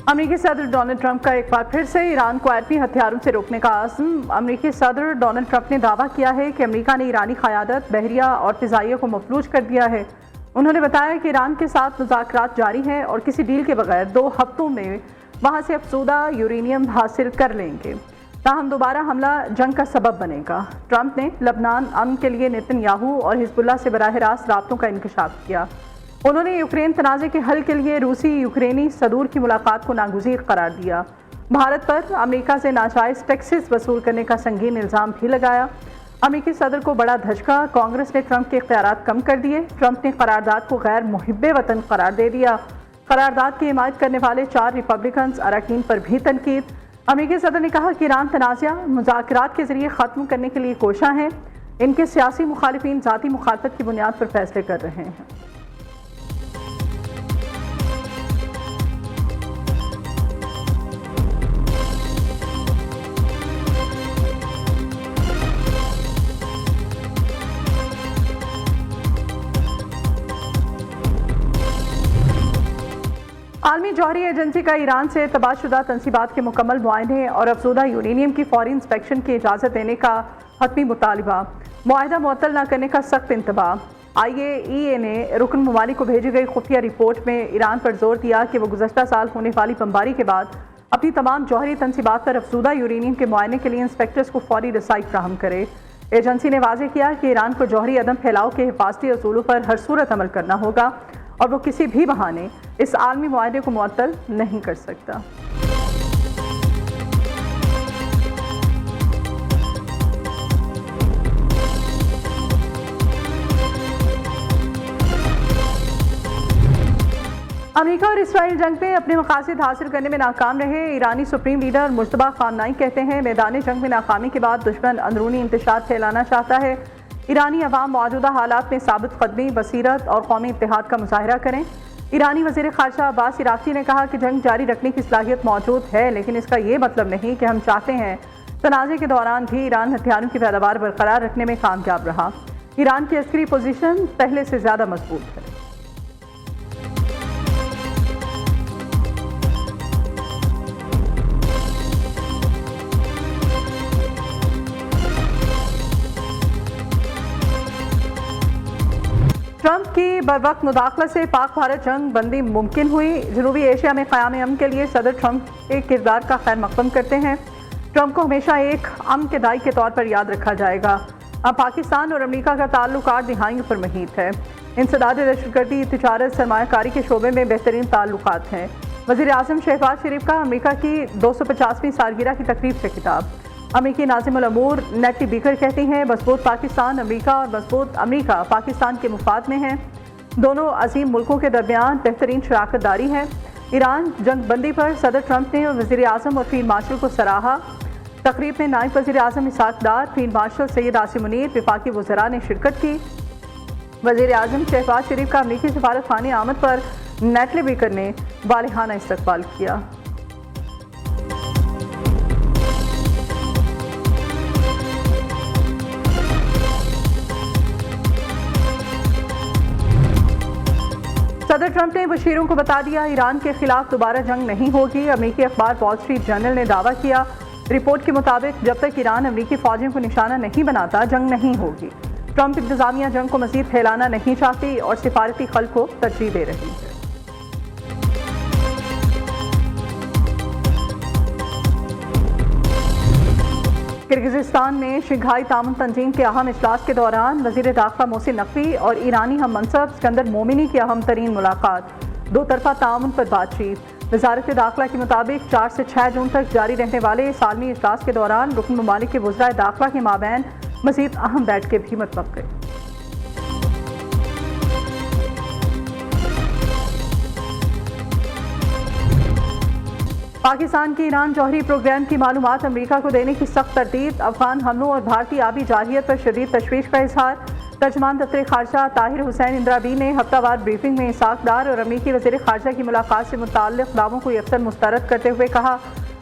अमेरिकी सदर Donald Trump का एक बार फिर से ईरान को एटमी हथियारों से रोकने का आज़म। अमेरिकी सदर डोनाल्ड ट्रंप ने दावा किया है कि अमेरिका ने ईरानी क़यादत, बहरिया और फ़िज़ाइया को मफलूज कर दिया है। उन्होंने बताया कि ईरान के साथ मुज़ाकरात जारी हैं और किसी डील के बगैर 2 हफ्तों में वहाँ से अफसुदा यूरेनियम हासिल कर लेंगे, ताहम दोबारा हमला जंग का सबब बनेगा। ट्रंप ने लबनान अमन के लिए नेतन्याहू और हिजबुल्लाह से बराह रास्त राब्तों का इंकशाफ किया। उन्होंने यूक्रेन तनाज़े के हल के लिए रूसी यूक्रेनी सदूर की मुलाकात को नागुज़ीर करार दिया। भारत पर अमेरिका से नाजायज़ टैक्सेस वसूल करने का संगीन इल्ज़ाम भी लगाया। अमेरिकी सदर को बड़ा धचका, कांग्रेस ने ट्रंप के इख्तियारात कम कर दिए। ट्रंप ने करारदाद को गैर मुहिब्बे वतन करार दे दिया। करारदाद की हिमायत करने वाले 4 रिपब्लिकन अरकान पर भी तनकीद। अमेरिकी सदर ने कहा कि ईरान तनाज़ा मुज़ाकरात के जरिए ख़त्म करने के लिए कोशा हैं। इनके सियासी मुखालिफिन ज़ाती मुखालफत की बुनियाद पर फैसले कर रहे हैं। आलमी जौहरी एजेंसी का ईरान से तबाहशुदा तनसीबात के मुकम्मल मुआयने और अफसुदा यूरेनियम की फौरी इंस्पेक्शन की इजाज़त देने का हतमी मुतालिबा, मुआहिदा मुअत्तल न करने का सख्त इंतबाह। IAEA ने रुकन ममालिक को भेजी गई खुफिया रिपोर्ट में ईरान पर जोर दिया कि वह गुज़श्ता साल होने वाली बमबारी के बाद अपनी तमाम जौहरी तनसीबात पर अफसुदा यूरेनियम के मुआयने के लिए इंस्पेक्टर्स को फौरी रसाई फ्राहम करे। एजेंसी ने वाज़ेह किया कि ईरान को जौहरी अदम फैलाव के हिफाजती असूलों पर हर सूरत अमल करना होगा और वो किसी भी बहाने इस आलमी मुआहदे को मुअत्तल नहीं कर सकता। अमेरिका और इसराइल जंग में अपने मकासद हासिल करने में नाकाम रहे। ईरानी सुप्रीम लीडर मुश्तबा खामनाई कहते हैं, मैदान जंग में नाकामी के बाद दुश्मन अंदरूनी इंतशार फैलाना चाहता है। ईरानी अवाम मौजूदा हालात में साबित कदमी, बसीरत और कौमी इत्तेहाद का मुजाहिरा करें। ईरानी वज़ीर ख़ारजा अब्बास इराक़ची ने कहा कि जंग जारी रखने की सलाहियत मौजूद है, लेकिन इसका ये मतलब नहीं कि हम चाहते हैं तनाज़े के दौरान भी ईरान हथियारों की पैदावार बरकरार रखने में कामयाब रहा। ईरान की अस्करी पोजीशन पहले से ज़्यादा मजबूत है। ट्रंप की बरवक्त मुदाखलत से पाक भारत जंग बंदी मुमकिन हुई। जनूबी एशिया में क़याम अमन के लिए सदर ट्रंप के किरदार का खैर मकदम करते हैं। ट्रंप को हमेशा एक अमन के दाई के तौर पर याद रखा जाएगा। अब पाकिस्तान और अमेरिका का ताल्लुक 8 दिहाइयों पर महीत है। इंसदाद दहशतगर्दी, तिजारत, सरमायाकारी के शोबे में बेहतरीन ताल्लुकात हैं। वज़ीर आज़म शहबाज शरीफ का अमेरिका की 250वीं सालगिरह की तकरीब से खिताब। अमेरिकी नाज़िमुल अमूर नेटी बीकर कहती हैं, मजबूत पाकिस्तान अमेरिका और मजबूत अमेरिका पाकिस्तान के मुफाद में हैं। दोनों अजीम मुल्कों के दरमियान बेहतरीन शराकत दारी है। ईरान जंग बंदी पर सदर ट्रंप ने वज़ीर आज़म और फील्ड मार्शल को सराहा। तकरीब में नायब वज़ीर आज़म इसहाक डार, फील्ड मार्शल सैयद आसिम मुनीर, वफाकी वज़रा ने शिरकत की। वज़ीर आज़म शहबाज शरीफ का अमेरिकी सफारत खाने आमद पर नेटली बीकर ने वालिहाना इस्तकबाल किया। सदर ट्रंप ने बशीरों को बता दिया, ईरान के खिलाफ दोबारा जंग नहीं होगी। अमेरिकी अखबार वॉल स्ट्रीट जर्नल ने दावा किया। रिपोर्ट के मुताबिक जब तक ईरान अमेरिकी फौजियों को निशाना नहीं बनाता, जंग नहीं होगी। ट्रंप इंतजामिया जंग को मजीद फैलाना नहीं चाहती और सिफारती खल को तरजीह दे रही है। किर्गिज़स्तान में शंघाई ताउन तंजीम के अहम इजलास के दौरान वज़ीर दाखिला मोहसिन नकवी और ईरानी हम मनसब सिकंदर मोमिनी की अहम तरीन मुलाकात। 2 तरफ़ा ताउन पर बातचीत। वज़ारत दाखिला के मुताबिक 4 से 6 जून तक जारी रहने वाले सालमी इजलास के दौरान रुकन ममालिक के वज़राए दाखिला के माबैन मज़ीद अहम बैठकें भी मुतवक्किल। पाकिस्तान के ईरान जौहरी प्रोग्राम की मालूमात अमेरिका को देने की सख्त तरदीद। अफगान हमलों और भारतीय आबी जारहियत पर शदीद तशवीश का इजहार। तर्जमान दफ्तर खारजा ताहिर हुसैन इंद्राबी ने हफ्तावार ब्रीफिंग में इसहाक डार और अमेरिकी वज़ीर खारजा की मुलाकात से मुताल्लिक़ दावों को यकसर मुस्तरद करते हुए कहा,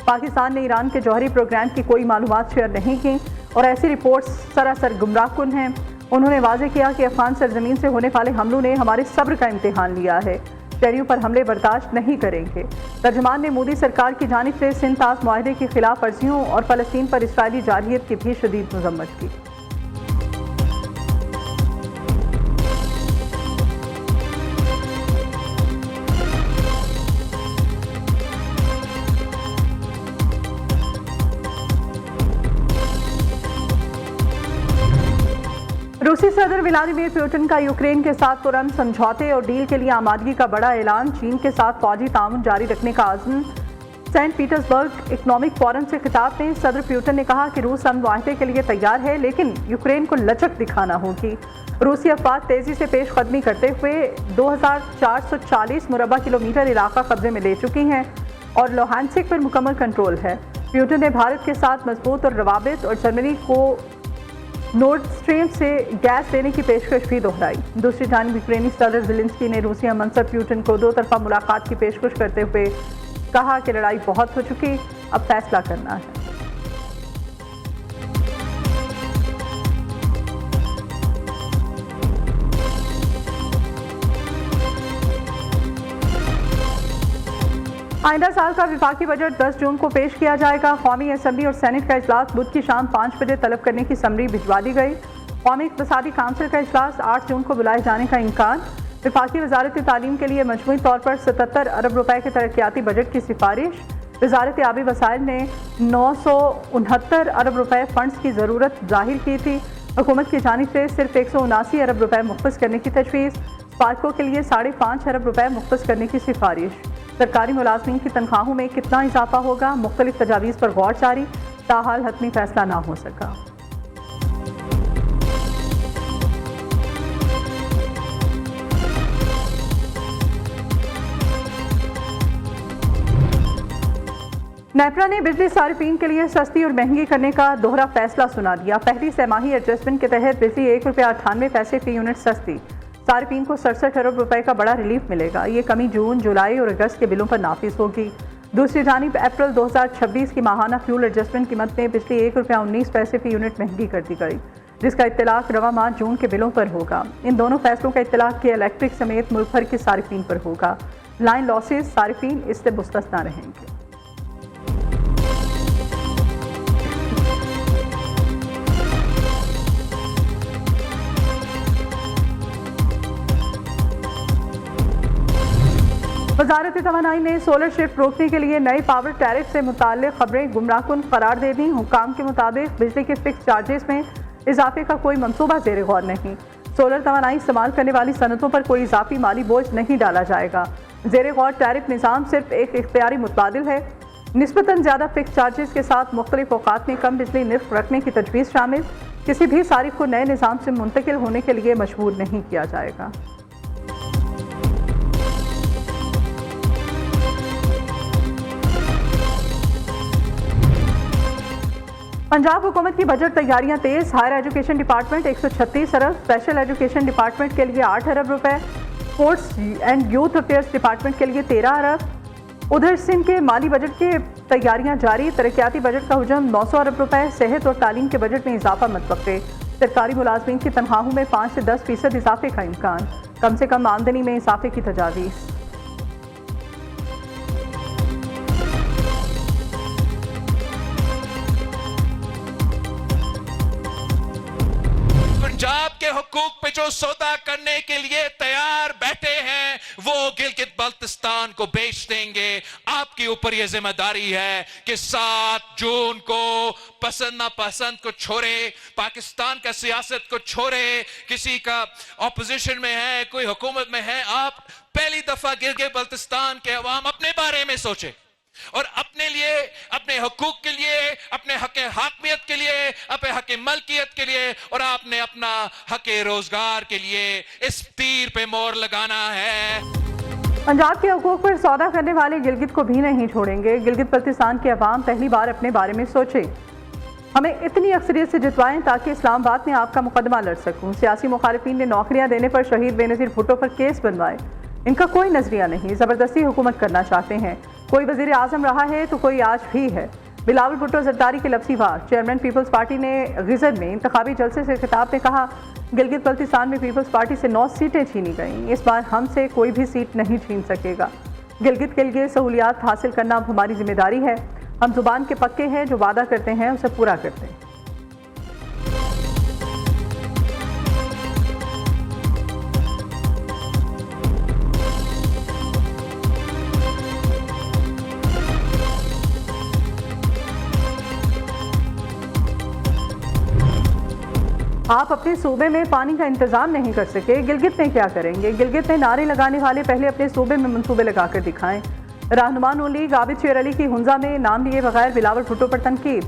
पाकिस्तान ने ईरान के जौहरी प्रोग्राम की कोई मालूमात शेयर नहीं की और ऐसी रिपोर्ट्स सरासर गुमराहकुन हैं। उन्होंने वाज़ेह किया कि अफगान सरजमीन से होने वाले हमलों ने हमारे सब्र का इम्तिहान लिया है। शहरियों पर हमले बर्दाश्त नहीं करेंगे। तर्जुमान ने मोदी सरकार की जानिब से सिंध तास मुआहदे की खिलाफ वर्जियों और फ़लस्तीन पर इसराइली जारहियत की भी शदीद मजम्मत की। रूसी सदर व्लादिमीर पुतिन का यूक्रेन के साथ तुरंत समझौते और डील के लिए आमादगी का बड़ा ऐलान। चीन के साथ फौजी ताउन जारी रखने का आज़म। सेंट पीटर्सबर्ग इकनॉमिक फोरम से खिताब में सदर पुतिन ने कहा कि रूस अमन मुआहदे के लिए तैयार है, लेकिन यूक्रेन को लचक दिखाना होगी। रूसी अफवाज तेजी से पेशकदमी करते हुए 2440 मुरबा किलोमीटर इलाका कब्जे में ले चुकी हैं और लोहानसिक पर मुकम्मल कंट्रोल है। पुतिन ने भारत के साथ मजबूत और रवाबित और जर्मनी को नॉर्ड स्ट्रीम से गैस देने की पेशकश भी दोहराई। दूसरी जानिब यूक्रेनी सदर ज़ेलेंस्की ने रूसी हमसफ़र पुतिन को दो तरफा मुलाकात की पेशकश करते हुए कहा कि लड़ाई बहुत हो चुकी, अब फैसला करना है। आइंदा साल का विफाकी बजट 10 जून को पेश किया जाएगा। कौमी असम्बली और सेनेट का इजलास बुध की शाम 5 बजे तलब करने की समरी भिजवा दी गई। कौमी इक़्तिसादी काउंसिल का इजलास 8 जून को बुलाए जाने का इम्कान। विफाकी वजारत तालीम के लिए मजमूई तौर पर 77 अरब रुपए के तरक्याती बजट की सिफारिश। वजारत आबी वसाइल ने 969 अरब रुपए फंड्स की ज़रूरत जाहिर की थी। हुकूमत की जानिब से सिर्फ 179 अरब रुपए मुख्तस करने की तजवीज़। स्पार्को के लिए 5.5 अरब रुपए मुख्तस करने की सिफारिश। सरकारी मुलाजमीन की तनख्वाहों में कितना इजाफा होगा, मुख्तलिफ तजावीज़ पर गौर जारी, ताहाल हतमी फैसला ना हो सका। नेपरा ने बिजली सारिफीन के लिए सस्ती और महंगी करने का दोहरा फैसला सुना दिया। पहली सहमाही एडजस्टमेंट के तहत बिजली ₹1.98 फी यूनिट सस्ती। सारिफीन को 67 अरब रुपए का बड़ा रिलीफ मिलेगा। ये कमी जून, जुलाई और अगस्त के बिलों पर नाफिज होगी। दूसरी जानिब अप्रैल 2026 की माहाना फ्यूल एडजस्टमेंट कीमत में बिजली ₹1.19 फी यूनिट महंगी कर दी गई, जिसका इत्तलाक रवा माह जून के बिलों पर होगा। इन दोनों फैसलों का इत्तलाक के इलेक्ट्रिक समेत मुल्क भर के सारिफीन पर होगा। लाइन लॉसेज सारिफीन इससे मुस्तस्ना रहेंगे। वजारत तवानाई ने सोलर शिफ्ट रोकने के लिए नए पावर टैरिफ से मुताल्लिक खबरें गुमराहकुन करार दे दी। हुकाम के मुताबिक बिजली के फिक्स चार्जेस में इजाफे का कोई मंसूबा ज़ेर गौर नहीं। सोलर तवानाई इस्तेमाल करने वाली सनतों पर कोई इजाफी माली बोझ नहीं डाला जाएगा। ज़ेर गौर टैरिफ निज़ाम सिर्फ एक इख्तियारी मुतबादिल है। निस्बतन ज़्यादा फिक्स चार्जेस के साथ मुख्तलिफ औकात में कम बिजली निर्ख रखने की तजवीज़ शामिल। किसी भी सारिफ को नए निज़ाम से मुंतकिल होने के लिए मजबूर नहीं किया जाएगा। पंजाब हुकूमत की बजट तैयारियां तेज। हायर एजुकेशन डिपार्टमेंट 136 अरब, स्पेशल एजुकेशन डिपार्टमेंट के लिए 8 अरब रुपए, sports and youth affairs department के लिए 13 अरब। उधर सिंध के माली बजट की तैयारियां जारी। तरक्याती बजट का हुजम 900 अरब रुपए। सेहत और तालीम के बजट में इजाफा मतवक्के। सरकारी मुलाजमीन की तनख्वाहों में 5 से 10% इजाफे का इम्कान। कम से कम आमदनी में इजाफे की तजावीज़। पंजाब के हुकूक पे जो सौदा करने के लिए तैयार बैठे हैं वो गिलगित बल्तिस्तान को बेच देंगे। आपके ऊपर यह जिम्मेदारी है कि 7 जून को पसंद ना पसंद को छोड़े, पाकिस्तान का सियासत को छोड़े, किसी का ऑपोजिशन में है, कोई हुकूमत में है, आप पहली दफा गिलगित बल्तिस्तान के अवाम अपने बारे में सोचे और अपने लिए, अपने हुकूक के लिए, अपने हक हाकमियत के लिए, अपने हक मलकियत के लिए और आपने अपना हक रोजगार के लिए इस तीर पे मोहर लगाना है। पंजाब के हुकूक पर सौदा करने वाले गिलगित को भी नहीं छोड़ेंगे। गिलगित बल्तिस्तान के अवाम पहली बार अपने बारे में सोचे। हमें इतनी अक्सरियत से जितवाएं ताकि इस्लामाबाद में आपका मुकदमा लड़ सकूं। सियासी मुखालिफिन ने नौकरियां देने पर शहीद बेनज़ीर भुट्टो पर केस बनवाए। इनका कोई नजरिया नहीं, जबरदस्ती हुकूमत करना चाहते हैं। कोई वजीर आजम रहा है तो कोई आज भी है। बिलावल भुट्टो जरदारी के लफ्ज़ी वार। चेयरमैन पीपल्स पार्टी ने गिज़र में इंतखाबी जलसे से खिताब में कहा, गिलगित बल्तिस्तान में पीपल्स पार्टी से 9 सीटें छीनी गईं, इस बार हमसे कोई भी सीट नहीं छीन सकेगा। गिलगित के लिए सहूलियात हासिल करना अब हमारी जिम्मेदारी है। हम जुबान के पक्के हैं, जो वादा करते हैं उसे पूरा करते हैं। आप अपने सूबे में पानी का इंतजाम नहीं कर सके, गिलगित में क्या करेंगे? गिलगित में नारे लगाने वाले पहले अपने सूबे में मंसूबे लगाकर दिखाएं। रहनुमा नून लीग आबिद शेर अली की हुंजा में नाम लिए बगैर बिलावल भुट्टो पर तनकीद।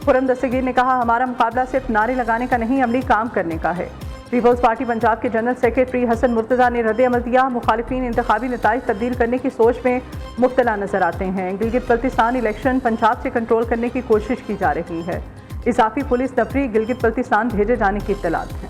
खुर्रम दस्तगीर ने कहा, हमारा मुकाबला सिर्फ नारे लगाने का नहीं, अमली काम करने का है। पीपल्स पार्टी पंजाब के जनरल सेक्रेटरी हसन मुर्तज़ा ने रद्द अमल दिया, मुखालिफिन इंतखाबी नताइज तब्दील करने की सोच में मुब्तला नजर आते हैं। गिलगित बल्तिस्तान इलेक्शन पंजाब से कंट्रोल करने की कोशिश की जा रही है। इजाफी पुलिस नफरी गिलगित बल्तिस्तान भेजे जाने की इत्तलात है।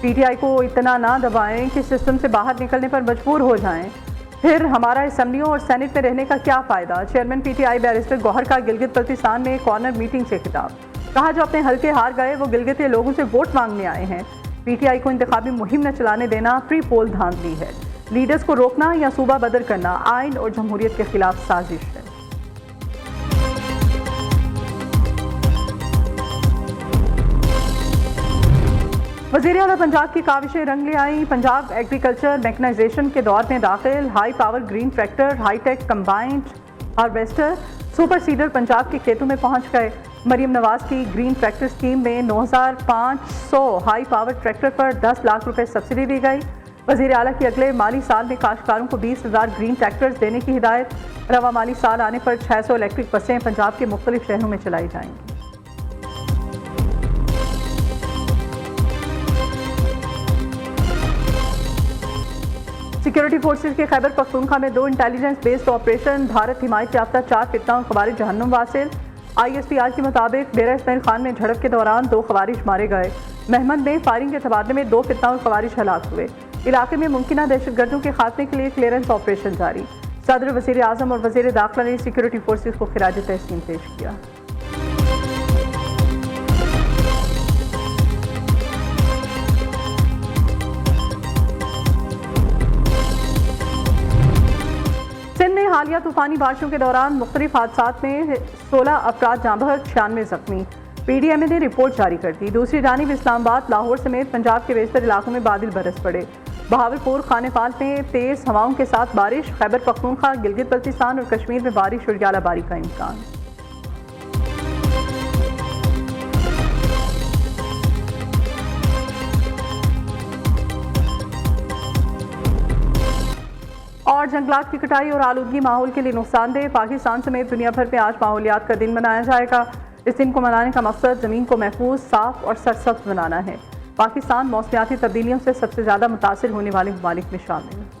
पीटीआई को इतना ना दबाएं कि सिस्टम से बाहर निकलने पर मजबूर हो जाएं, फिर हमारा असेंबलियों और सेनेट में रहने का क्या फ़ायदा। चेयरमैन पीटीआई बैरिस्टर गौहर का गिलगित बल्तिस्तान में कॉर्नर मीटिंग से खिताब। कहा, जो अपने हल्के हार गए वो गिलगित के लोगों से वोट मांगने आए हैं। पीटीआई को इंतखाबी मुहिम न चलाने देना प्री पोल धांधली है। लीडर्स को रोकना या सूबा बदर करना आइन और जमहूरियत के खिलाफ साजिश है। वज़ीर आला पंजाब की काविशें रंग ले आई। पंजाब एग्रीकल्चर मैकेनाइजेशन के दौर में दाखिल high power green tractor, hi tech combined harvester, super seeder Punjab के खेतों में पहुंच गए। मरीम नवाज की ग्रीन ट्रैक्टर स्कीम में 9500 हाई पावर ट्रैक्टर पर 10 लाख रुपए सब्सिडी दी गई। वज़ीर आला की अगले माली साल में काश्तकारों को 20,000 ग्रीन ट्रैक्टर्स देने की हिदायत। रवा माली साल आने पर 600 इलेक्ट्रिक बसें पंजाब के मुख्तलिफ शहरों में चलाई जाएंगी। सिक्योरिटी फोर्सेज के खैबर पख्तूनख्वा में 2 इंटेलिजेंस बेस्ड ऑपरेशन, भारत हिमायत याफ्ता 4 फितना और खवारिज जहन्नुम वासिल। ISPR के मुताबिक डेरा इस्माइल खान में झड़प के दौरान 2 खवारिज मारे गए। महमद में फायरिंग के तबादले में 2 फितना और खवारिज हलाक हुए। इलाके में मुमकिन दहशतगर्दों के खात्मे के लिए क्लियरेंस ऑपरेशन जारी। सदर, वज़ीर आज़म और वज़ीर दाखिला ने सिक्योरिटी फोर्सेज को खिराज तहसीन पेश किया। हालिया तूफानी बारिशों के दौरान मुख्तलिफ हादसात में 16 अफराद जाँ बहक, 96 जख्मी। PDMA ने रिपोर्ट जारी कर दी। दूसरी जानिब इस्लामाबाद, लाहौर समेत पंजाब के बेशतर इलाकों में बादल बरस पड़े। बहावलपुर, खानेपाल में तेज़ हवाओं के साथ बारिश। खैबर पख्तूनख्वा, गिलगित बल्तिस्तान और कश्मीर में बारिश और यालाबारी का इम्कान। और जंगलात की कटाई और आलूदगी माहौल के लिए नुकसानदेह। पाकिस्तान समेत दुनिया भर में आज माहौलियात का दिन मनाया जाएगा। इस दिन को मनाने का मकसद ज़मीन को महफूज, साफ और सरसब्ज बनाना है। पाकिस्तान मौसमियाती तब्दीलियों से सबसे ज़्यादा मुतासिर होने वाले ममालिक में शामिल है।